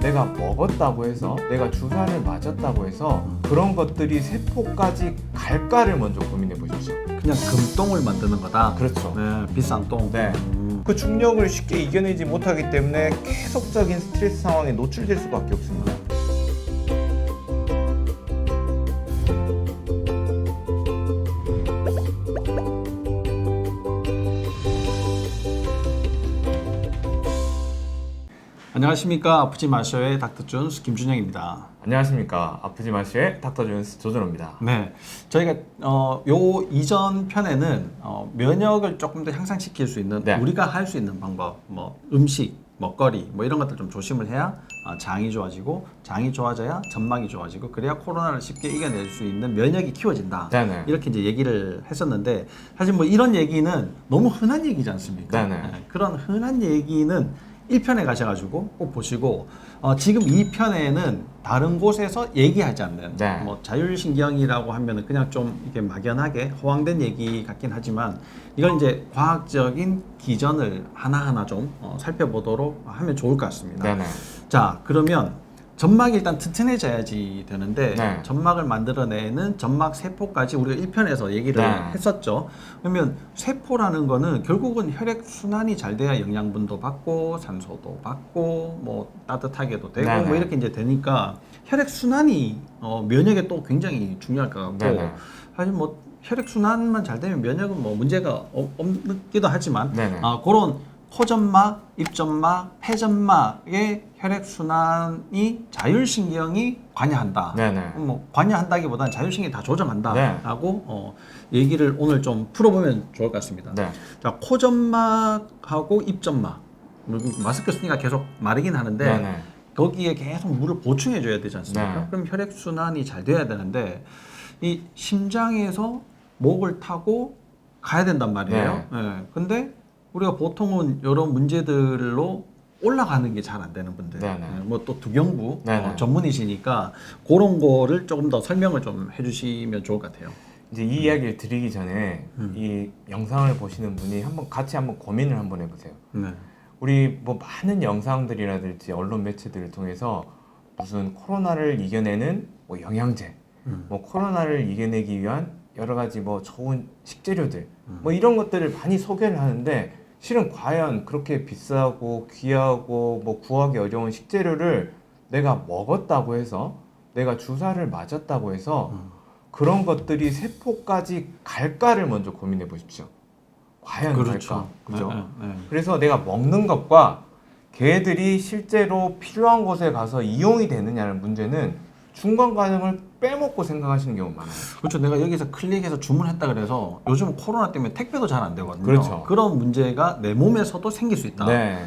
내가 먹었다고 해서, 내가 주사를 맞았다고 해서 그런 것들이 세포까지 갈까를 먼저 고민해 보십시오. 그냥 금똥을 만드는 거다. 그렇죠. 네, 비싼 똥. 네. 그 중력을 쉽게 이겨내지 못하기 때문에 계속적인 스트레스 상황에 노출될 수밖에 없습니다. 안녕하십니까. 아프지 마셔의 닥터존스 김준영입니다. 안녕하십니까. 아프지 마시의 닥터존스 조준호입니다. 네, 저희가 요 이전 편에는 면역을 조금 더 향상시킬 수 있는 네. 우리가 할 수 있는 방법, 뭐 음식, 먹거리, 뭐 이런 것들 좀 조심을 해야 장이 좋아지고, 장이 좋아져야 점막이 좋아지고, 그래야 코로나를 쉽게 이겨낼 수 있는 면역이 키워진다. 네네. 이렇게 이제 얘기를 했었는데, 사실 뭐 이런 얘기는 너무 흔한 얘기지 않습니까? 네네. 그런 흔한 얘기는 1편에 가셔가지고 꼭 보시고, 지금 2편에는 다른 곳에서 얘기하지 않는, 네. 뭐 자율신경이라고 하면은 그냥 좀 이렇게 막연하게 허황된 얘기 같긴 하지만, 이걸 이제 과학적인 기전을 하나하나 좀 살펴보도록 하면 좋을 것 같습니다. 네네. 자, 그러면 점막이 일단 튼튼해져야지 되는데, 네. 점막을 만들어내는 점막 세포까지 우리가 1편에서 얘기를 네. 했었죠. 그러면 세포라는 거는 결국은 혈액 순환이 잘 돼야 영양분도 받고 산소도 받고 뭐 따뜻하게도 되고 네네. 뭐 이렇게 이제 되니까 혈액 순환이 면역에 또 굉장히 중요할 것 같고, 네네. 사실 뭐 혈액 순환만 잘 되면 면역은 뭐 문제가 없기도 하지만, 네네. 그런 코점막, 입점막, 폐점막의 혈액순환이 자율신경이 관여한다. 네네. 뭐 관여한다기보다는 자율신경이 다 조정한다라고 네. 얘기를 오늘 좀 풀어보면 좋을 것 같습니다. 네. 자, 코점막하고 입점막, 마스크 쓰니까 계속 마르긴 하는데 네네. 거기에 계속 물을 보충해줘야 되지 않습니까? 네. 그럼 혈액순환이 잘 돼야 되는데, 이 심장에서 목을 타고 가야 된단 말이에요. 예. 근데 우리가 보통은 여러 문제들로 올라가는 게 잘 안 되는 분들, 네네. 뭐 또 두경부 네네. 전문이시니까 그런 거를 조금 더 설명을 좀 해주시면 좋을 것 같아요. 이제 이 이야기를 드리기 전에 이 영상을 보시는 분이 같이 한번 고민을 한번 해보세요. 네. 우리 뭐 많은 영상들이라든지 언론 매체들을 통해서 무슨 코로나를 이겨내는 뭐 영양제, 뭐 코로나를 이겨내기 위한 여러 가지 뭐 좋은 식재료들, 뭐 이런 것들을 많이 소개를 하는데, 실은 과연 그렇게 비싸고 귀하고 뭐 구하기 어려운 식재료를 내가 먹었다고 해서, 내가 주사를 맞았다고 해서 그런 것들이 세포까지 갈까를 먼저 고민해 보십시오. 과연 갈까? 그죠? 네. 그래서 내가 먹는 것과 걔들이 실제로 필요한 곳에 가서 이용이 되느냐는 문제는 중간 과정을 빼먹고 생각하시는 경우가 많아요. 그렇죠. 내가 여기서 클릭해서 주문했다 그래서 요즘 코로나 때문에 택배도 잘 안 되거든요. 그렇죠. 그런 문제가 내 몸에서도 생길 수 있다. 네.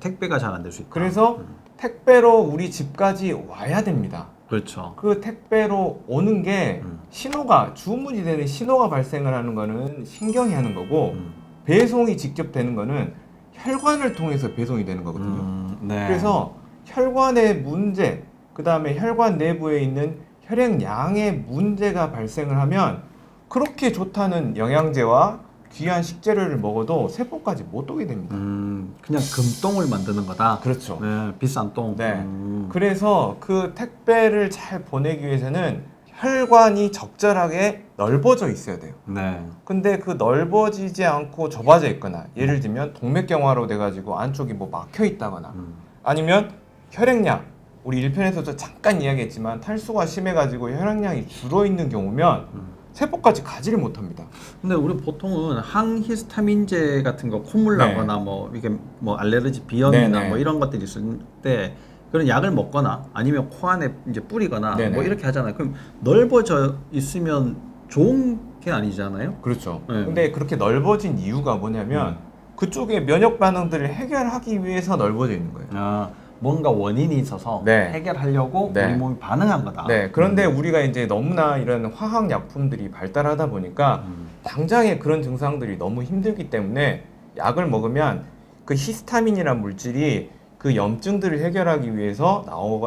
택배가 잘 안 될 수 있다. 그래서 택배로 우리 집까지 와야 됩니다. 그렇죠. 그 택배로 오는 게 신호가, 주문이 되는 신호가 발생을 하는 거는 신경이 하는 거고, 배송이 직접 되는 거는 혈관을 통해서 배송이 되는 거거든요. 네. 그래서 혈관의 문제, 그 다음에 혈관 내부에 있는 혈액량의 문제가 발생을 하면 그렇게 좋다는 영양제와 귀한 식재료를 먹어도 세포까지 못 오게 됩니다. 그냥 금똥을 만드는 거다. 그렇죠. 네, 비싼 똥. 네. 그래서 그 택배를 잘 보내기 위해서는 혈관이 적절하게 넓어져 있어야 돼요. 네. 근데 그 넓어지지 않고 좁아져 있거나, 예를 들면 동맥경화로 돼가지고 안쪽이 뭐 막혀 있다거나, 아니면 혈액량, 우리 1편에서도 잠깐 이야기했지만 탈수가 심해가지고 혈액량이 줄어 있는 경우면 세포까지 가지를 못합니다. 근데 우리 보통은 항히스타민제 같은 거 콧물 네. 나거나 뭐 이게 뭐 알레르기 비염이나 네네. 뭐 이런 것들이 있을 때 그런 약을 먹거나 아니면 코 안에 이제 뿌리거나 네네. 뭐 이렇게 하잖아요. 그럼 넓어져 있으면 좋은 게 아니잖아요. 그렇죠. 네. 근데 그렇게 넓어진 이유가 뭐냐면 그쪽에 면역 반응들을 해결하기 위해서 넓어져 있는 거예요. 뭔가 원인이 있어서 네. 해결하려고 네. 우리 몸이 반응한 거다. 네, 그런데 우리가 이제 너무나 이런 화학 약품들이 발달하다 보니까 당장에 그런 증상들이 너무 힘들기 때문에 약을 먹으면 그 히스타민이란 물질이 그 염증들을 해결하기 위해서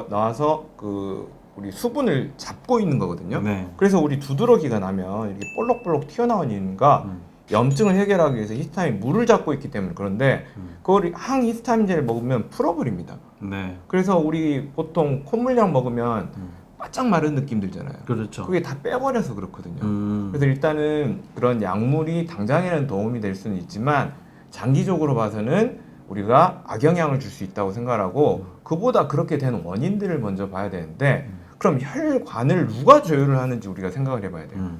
나와서 그 우리 수분을 잡고 있는 거거든요. 네. 그래서 우리 두드러기가 나면 이렇게 볼록볼록 튀어나온 이유가 염증을 해결하기 위해서 히스타민 물을 잡고 있기 때문에 그런데 그걸 항히스타민제를 먹으면 풀어버립니다. 네. 그래서 우리 보통 콧물약 먹으면 바짝 마른 느낌 들잖아요. 그렇죠. 그게 다 빼버려서 그렇거든요. 그래서 일단은 그런 약물이 당장에는 도움이 될 수는 있지만 장기적으로 봐서는 우리가 악영향을 줄 수 있다고 생각하고 그보다 그렇게 된 원인들을 먼저 봐야 되는데 그럼 혈관을 누가 조율을 하는지 우리가 생각을 해봐야 돼요.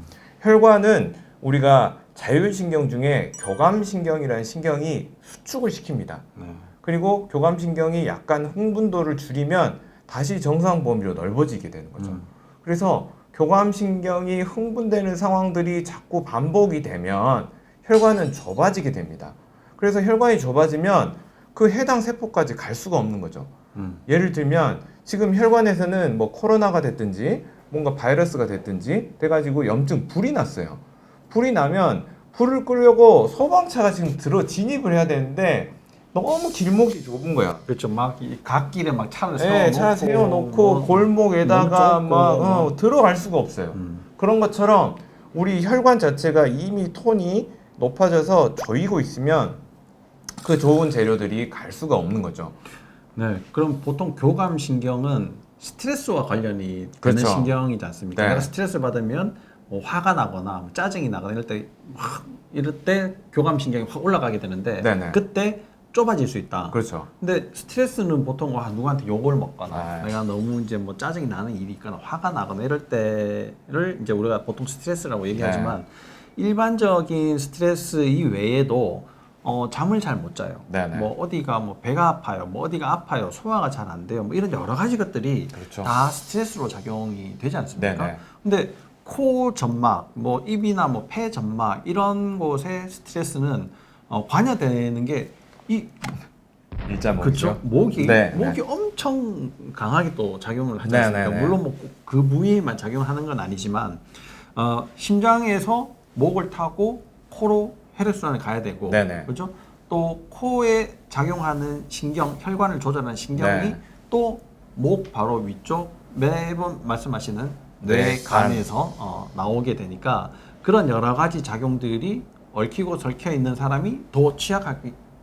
혈관은 우리가 자율신경 중에 교감신경이라는 신경이 수축을 시킵니다. 네. 그리고 교감신경이 약간 흥분도를 줄이면 다시 정상 범위로 넓어지게 되는 거죠. 그래서 교감신경이 흥분되는 상황들이 자꾸 반복이 되면 혈관은 좁아지게 됩니다. 그래서 혈관이 좁아지면 그 해당 세포까지 갈 수가 없는 거죠. 예를 들면 지금 혈관에서는 뭐 코로나가 됐든지 뭔가 바이러스가 됐든지 돼가지고 염증 불이 났어요. 불이 나면 불을 끄려고 소방차가 지금 진입을 해야 되는데 너무 길목이 좁은 거야. 그렇죠. 막 이 갓길에 막 차를 네, 세워놓고, 차 세워놓고 뭐, 골목에다가 너무 막 좁고. 들어갈 수가 없어요. 그런 것처럼 우리 혈관 자체가 이미 톤이 높아져서 조이고 있으면 그 좋은 재료들이 갈 수가 없는 거죠. 네. 그럼 보통 교감신경은 스트레스와 관련이 되는 그렇죠. 신경이지 않습니까? 네. 내가 스트레스를 받으면 뭐 화가 나거나 뭐 짜증이 나거나 이럴 때 교감신경이 확 올라가게 되는데 네네. 그때 좁아질 수 있다. 그렇죠. 근데 스트레스는 보통 누구한테 욕을 먹거나 아. 내가 너무 이제 뭐 짜증이 나는 일이 있거나 화가 나거나 이럴 때를 이제 우리가 보통 스트레스라고 얘기하지만 일반적인 스트레스 이외에도 잠을 잘 못 자요. 네네. 뭐 어디가 뭐 배가 아파요, 뭐 어디가 아파요, 소화가 잘 안 돼요. 뭐 이런 여러 가지 것들이 그렇죠. 다 스트레스로 작용이 되지 않습니까? 네네. 근데 코 점막, 뭐 입이나 뭐 폐 점막 이런 곳에 스트레스는 관여되는 게 이 일자목이죠. 그렇죠. 목이 네, 목이 네. 엄청 강하게 또 작용을 하지 네, 않습니까? 네, 네. 물론 뭐 그 부위에만 작용하는 건 아니지만 심장에서 목을 타고 코로 혈액순환을 가야 되고 네, 네. 그렇죠? 또 코에 작용하는 신경, 혈관을 조절하는 신경이 네. 또 목 바로 위쪽 매번 말씀하시는 네, 뇌간에서 나오게 되니까 그런 여러 가지 작용들이 얽히고 설켜 있는 사람이 더 취약할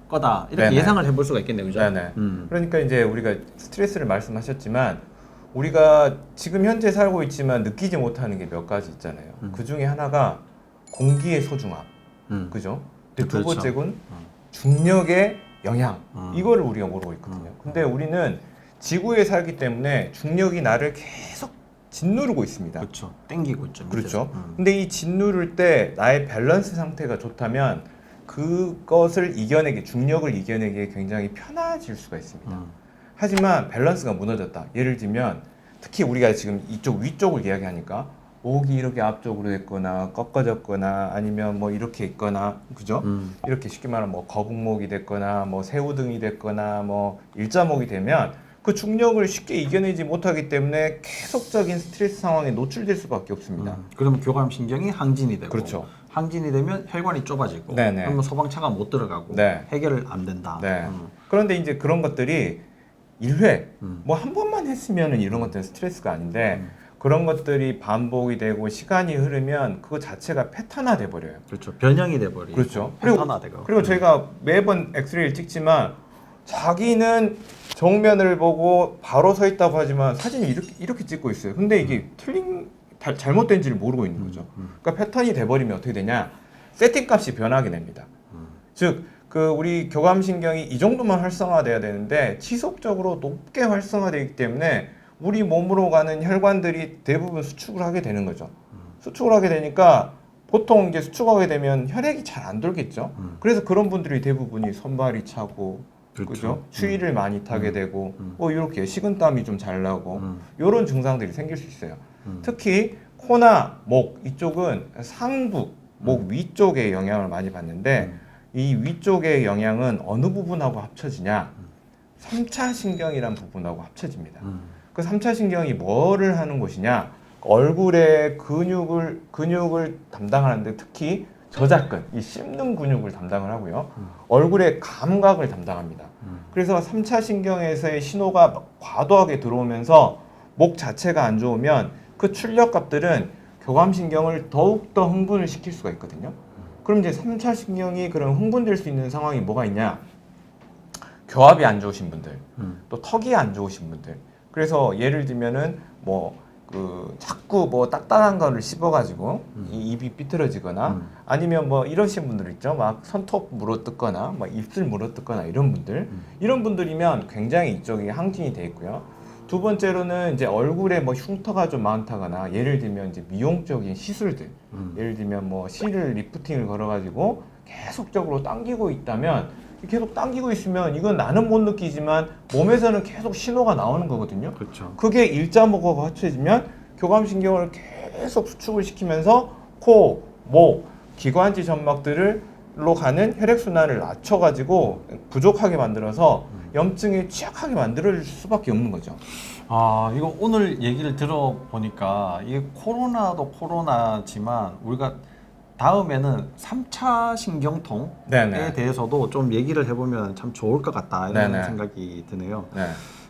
거다 이렇게 네네. 예상을 해볼 수가 있겠네요, 그죠? 네네. 그러니까 이제 우리가 스트레스를 말씀하셨지만 우리가 지금 현재 살고 있지만 느끼지 못하는 게 몇 가지 있잖아요. 그 중에 하나가 공기의 소중함, 그죠? 두 그렇죠. 번째는 중력의 영향, 이거를 우리가 모르고 있거든요. 근데 우리는 지구에 살기 때문에 중력이 나를 계속 짓누르고 있습니다. 그렇죠. 땡기고 있죠. 그렇죠. 밑에서. 근데 이 짓누를 때 나의 밸런스 상태가 좋다면 그것을 이겨내기, 중력을 이겨내기에 굉장히 편해질 수가 있습니다. 하지만 밸런스가 무너졌다. 예를 들면 특히 우리가 지금 이쪽 위쪽을 이야기하니까 목이 이렇게 앞쪽으로 됐거나 꺾어졌거나 아니면 뭐 이렇게 있거나 그죠? 이렇게 쉽게 말하면 뭐 거북목이 됐거나 뭐 새우등이 됐거나 뭐 일자목이 되면 그 중력을 쉽게 이겨내지 못하기 때문에 계속적인 스트레스 상황에 노출될 수밖에 없습니다. 그러면 교감신경이 항진이 되고 그렇죠. 항진이 되면 혈관이 좁아지고 네네. 그러면 소방차가 못 들어가고 네. 해결 안 된다. 네. 그런데 이제 그런 것들이 1회 뭐 한 번만 했으면은 이런 것들은 스트레스가 아닌데 그런 것들이 반복이 되고 시간이 흐르면 그거 자체가 패턴화돼 버려요. 그렇죠. 변형이 돼 버리고 그렇죠. 패턴화되고. 그리고 저희가 매번 엑스레이를 찍지만 자기는 정면을 보고 바로 서 있다고 하지만 사진이 이렇게 찍고 있어요. 근데 이게 잘못된지를 모르고 있는 거죠. 그러니까 패턴이 돼버리면 어떻게 되냐? 세팅값이 변하게 됩니다. 즉, 우리 교감신경이 이 정도만 활성화돼야 되는데 지속적으로 높게 활성화되기 때문에 우리 몸으로 가는 혈관들이 대부분 수축을 하게 되는 거죠. 수축을 하게 되니까 보통 이제 수축하게 되면 혈액이 잘 안 돌겠죠. 그래서 그런 분들이 대부분이 손발이 차고, 그렇죠. 그죠? 추위를 많이 타게 되고, 뭐 이렇게 식은땀이 좀 잘 나고, 이런 증상들이 생길 수 있어요. 특히 코나 목 이쪽은 상부, 목 위쪽에 영향을 많이 받는데 이 위쪽의 영향은 어느 부분하고 합쳐지냐? 3차 신경이란 부분하고 합쳐집니다. 그 3차 신경이 뭐를 하는 곳이냐? 얼굴의 근육을 담당하는데 특히 저작근, 이 씹는 근육을 담당을 하고요. 얼굴의 감각을 담당합니다. 그래서 3차 신경에서의 신호가 과도하게 들어오면서 목 자체가 안 좋으면 그 출력값들은 교감신경을 더욱더 흥분을 시킬 수가 있거든요. 그럼 이제 3차 신경이 그럼 흥분될 수 있는 상황이 뭐가 있냐? 교합이 안 좋으신 분들, 또 턱이 안 좋으신 분들. 그래서 예를 들면은 뭐 그 자꾸 뭐 딱딱한 거를 씹어가지고 이 입이 삐뚤어지거나 아니면 뭐 이러신 분들 있죠. 막 손톱 물어뜯거나 막 입술 물어뜯거나 이런 분들. 이런 분들이면 굉장히 이쪽이 항진이 돼 있고요. 두 번째로는 이제 얼굴에 뭐 흉터가 좀 많다거나 예를 들면 이제 미용적인 시술들, 예를 들면 뭐 실을 리프팅을 걸어가지고 계속적으로 당기고 있다면 계속 당기고 있으면 이건 나는 못 느끼지만 몸에서는 계속 신호가 나오는 거거든요. 그렇죠. 그게 일자목하고 합쳐지면 교감신경을 계속 수축을 시키면서 코, 목, 기관지 점막들로 가는 혈액순환을 낮춰가지고 부족하게 만들어서 염증이 취약하게 만들 수밖에 없는 거죠. 아, 이거 오늘 얘기를 들어보니까 이게 코로나도 코로나지만 우리가 다음에는 3차 신경통에 네네. 대해서도 좀 얘기를 해보면 참 좋을 것 같다 이런 네네. 생각이 드네요. 네.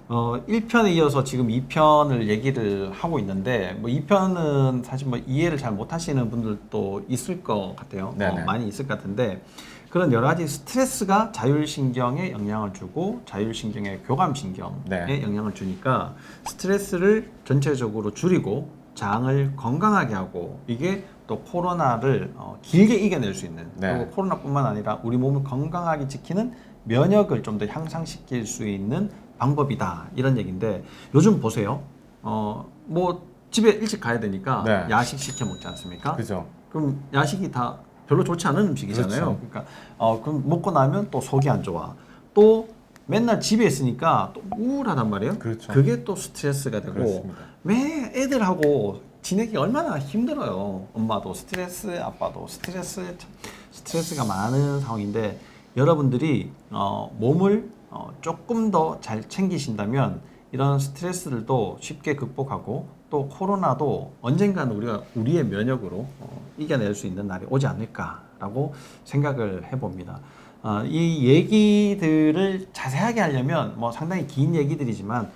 1편에 이어서 지금 2편을 얘기를 하고 있는데 뭐 2편은 사실 뭐 이해를 잘 못하시는 분들도 있을 것 같아요. 네네. 많이 있을 것 같은데 그런 여러 가지 스트레스가 자율신경에 영향을 주고 자율신경의 교감신경에 네. 영향을 주니까 스트레스를 전체적으로 줄이고 장을 건강하게 하고 이게 또 코로나를 길게 이겨낼 수 있는 네. 그리고 코로나뿐만 아니라 우리 몸을 건강하게 지키는 면역을 좀 더 향상시킬 수 있는 방법이다 이런 얘기인데 요즘 보세요. 뭐 집에 일찍 가야 되니까 네. 야식 시켜 먹지 않습니까? 그죠. 그럼 야식이 다 별로 좋지 않은 음식이잖아요. 그렇죠. 그러니까 그럼 먹고 나면 또 속이 안 좋아. 또 맨날 집에 있으니까 또 우울하단 말이에요. 그렇죠. 그게 또 스트레스가 되고 그렇습니다. 매 애들하고 지내기 얼마나 힘들어요. 엄마도 스트레스, 아빠도 스트레스, 스트레스가 많은 상황인데 여러분들이 몸을 조금 더 잘 챙기신다면 이런 스트레스들도 쉽게 극복하고 또 코로나도 언젠가는 우리가 우리의 면역으로 이겨낼 수 있는 날이 오지 않을까라고 생각을 해봅니다. 이 얘기들을 자세하게 하려면 뭐 상당히 긴 얘기들이지만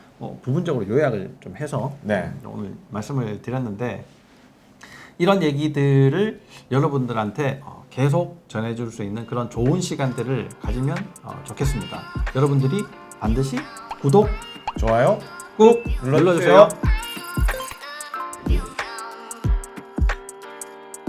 부분적으로 요약을 좀 해서 네. 오늘 말씀을 드렸는데 이런 얘기들을 여러분들한테 계속 전해줄 수 있는 그런 좋은 시간들을 가지면 좋겠습니다. 여러분들이 반드시 구독 좋아요. 꾹 눌러주세요.